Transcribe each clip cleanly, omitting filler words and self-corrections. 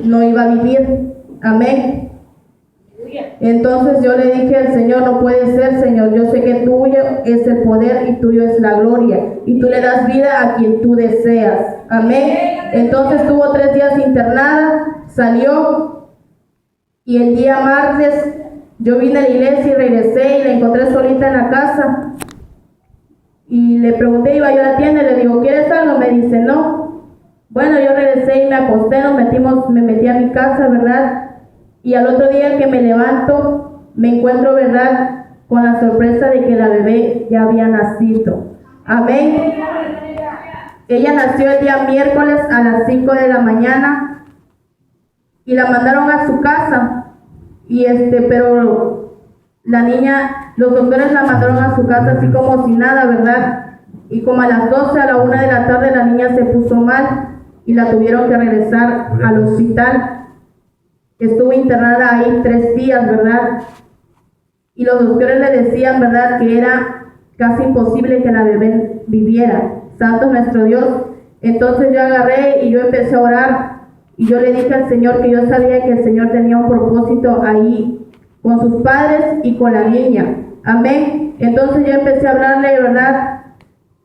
no iba a vivir. Amén. Entonces yo le dije al Señor, no puede ser, Señor, yo sé que tuyo es el poder y tuyo es la gloria, y tú le das vida a quien tú deseas. Amén. Entonces estuvo 3 días internada, salió, y el día martes yo vine a la iglesia y regresé y la encontré solita en la casa. Y le pregunté, iba yo a la tienda y le digo, ¿quieres algo? Me dice, no. Bueno, yo regresé y me acosté, me metí a mi casa, ¿verdad? Y al otro día que me levanto, me encuentro, ¿verdad?, con la sorpresa de que la bebé ya había nacido. Amén. Ella nació el día miércoles a las 5 de la mañana y la mandaron a su casa. Pero la niña, los doctores la mandaron a su casa así como si nada, ¿verdad? Y como a las 12, a la 1 de la tarde, la niña se puso mal y la tuvieron que regresar al hospital. Estuvo internada ahí 3 días, ¿verdad? Y los doctores le decían, ¿verdad?, que era casi imposible que la bebé viviera. Santo nuestro Dios. Entonces yo agarré y yo empecé a orar. Y yo le dije al Señor que yo sabía que el Señor tenía un propósito ahí con sus padres y con la niña. Amén. Entonces yo empecé a hablarle, ¿verdad?,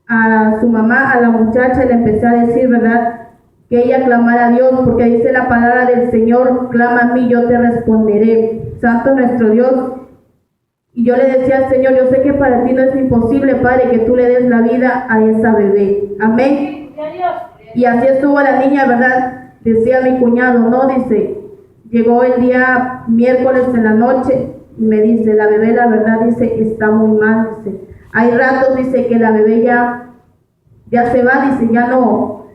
a su mamá, a la muchacha, y le empecé a decir, ¿verdad?, que ella clamara a Dios, porque dice la palabra del Señor, clama a mí, yo te responderé. Santo nuestro Dios. Y yo le decía al Señor, yo sé que para ti no es imposible, Padre, que tú le des la vida a esa bebé. Amén. Y así estuvo la niña, ¿verdad? Decía mi cuñado, no, dice, llegó el día miércoles en la noche y me dice, la bebé, la verdad, dice, está muy mal, dice. Hay ratos, dice, que la bebé ya se va, dice, ya no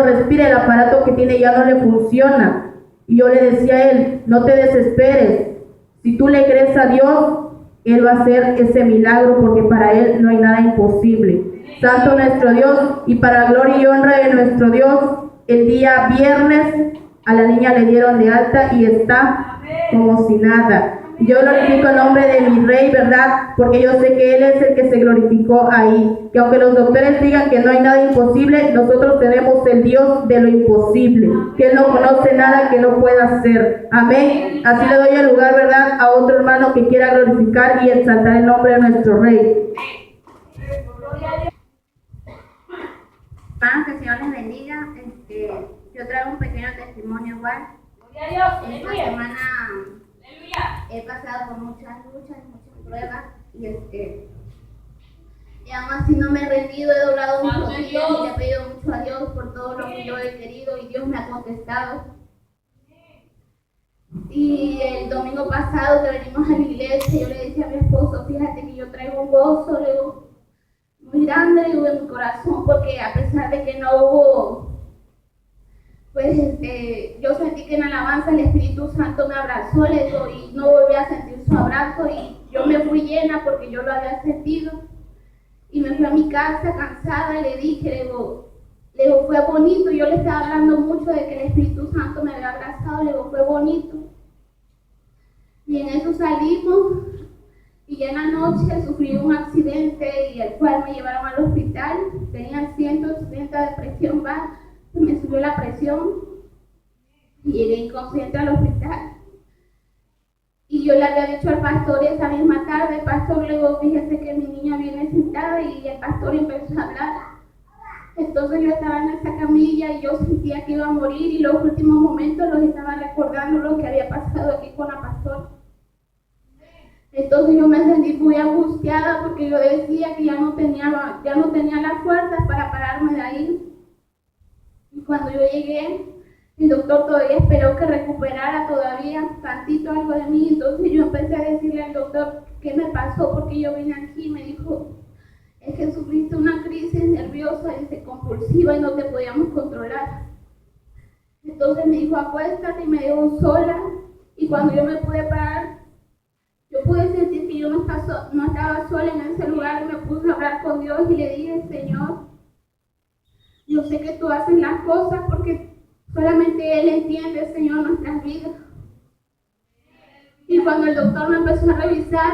respira, el aparato que tiene ya no le funciona. Y yo le decía a él, no te desesperes, si tú le crees a Dios, Él va a hacer ese milagro, porque para Él no hay nada imposible. Santo nuestro Dios, y para gloria y honra de nuestro Dios, el día viernes a la niña le dieron de alta y está como si nada. Yo glorifico el nombre de mi Rey, ¿verdad? Porque yo sé que Él es el que se glorificó ahí. Que aunque los doctores digan que no hay nada imposible, nosotros tenemos el Dios de lo imposible, que Él no conoce nada que no pueda hacer. Amén. Así le doy el lugar, ¿verdad?, a otro hermano que quiera glorificar y exaltar el nombre de nuestro Rey. Hermanos, que el Señor les bendiga. Yo traigo un pequeño testimonio igual. Esta semana he pasado por muchas luchas, muchas pruebas, y aún así no me he rendido, he doblado mis rodillas y le he pedido mucho a Dios por todo lo que yo he querido, y Dios me ha contestado. Y el domingo pasado que venimos a la iglesia, yo le decía a mi esposo, fíjate que yo traigo un gozo, le digo, muy grande, digo, en mi corazón, porque a pesar de que no hubo, pues yo sentí que en alabanza el Espíritu Santo me abrazó, le digo, y no volví a sentir su abrazo, y yo me fui llena porque yo lo había sentido, y me fui a mi casa cansada, y le dije, le digo, fue bonito, yo le estaba hablando mucho de que el Espíritu Santo me había abrazado, le digo, fue bonito, y en eso salimos, y ya en la noche sufrí un accidente, y el cual me llevaron al hospital, tenía 170 de presión baja, me subió la presión y llegué inconsciente al hospital. Y yo le había dicho al pastor esa misma tarde, pastor, le digo, fíjese que mi niña viene sentada, y el pastor empezó a hablar. Entonces yo estaba en esa camilla y yo sentía que iba a morir, y los últimos momentos los estaba recordando lo que había pasado aquí con la pastora. Entonces yo me sentí muy angustiada porque yo decía que ya no tenía las fuerzas para pararme de ahí. Y cuando yo llegué, el doctor todavía esperó que recuperara todavía tantito algo de mí. Entonces yo empecé a decirle al doctor qué me pasó, porque yo vine aquí y me dijo, es que sufriste una crisis nerviosa y compulsiva y no te podíamos controlar. Entonces me dijo, acuéstate, y me dejó sola. Y cuando yo me pude parar, yo pude sentir que yo no estaba sola en ese lugar, y me puse a hablar con Dios y le dije, Señor, yo sé que tú haces las cosas porque solamente Él entiende, Señor, nuestras vidas. Y cuando el doctor me empezó a revisar,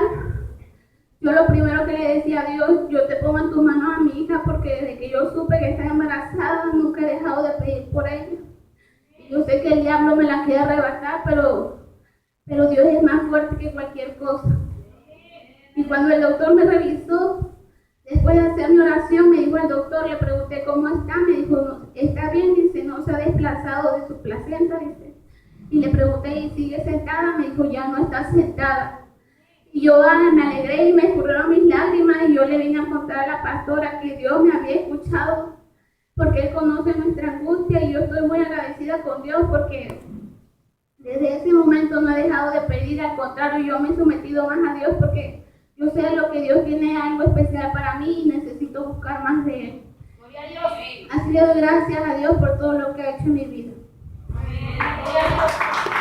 yo lo primero que le decía a Dios, yo te pongo en tus manos a mi hija, porque desde que yo supe que estaba embarazada, nunca he dejado de pedir por ella. Yo sé que el diablo me la quiere arrebatar, pero Dios es más fuerte que cualquier cosa. Y cuando el doctor me revisó, después de hacer mi oración, me dijo el doctor, le pregunté cómo está, me dijo, no, está bien, dice, no se ha desplazado de su placenta, dice. Y le pregunté, ¿y sigue sentada? Me dijo, ya no está sentada. Y yo me alegré y me escurrieron mis lágrimas y yo le vine a contar a la pastora que Dios me había escuchado porque Él conoce nuestra angustia y yo estoy muy agradecida con Dios porque desde ese momento no he dejado de pedir, al contrario, yo me he sometido más a Dios porque yo sé lo que Dios tiene algo especial para mí y necesito buscar más de Él. Gloria a Dios. Así le doy gracias a Dios por todo lo que ha hecho en mi vida. Gloria a Dios.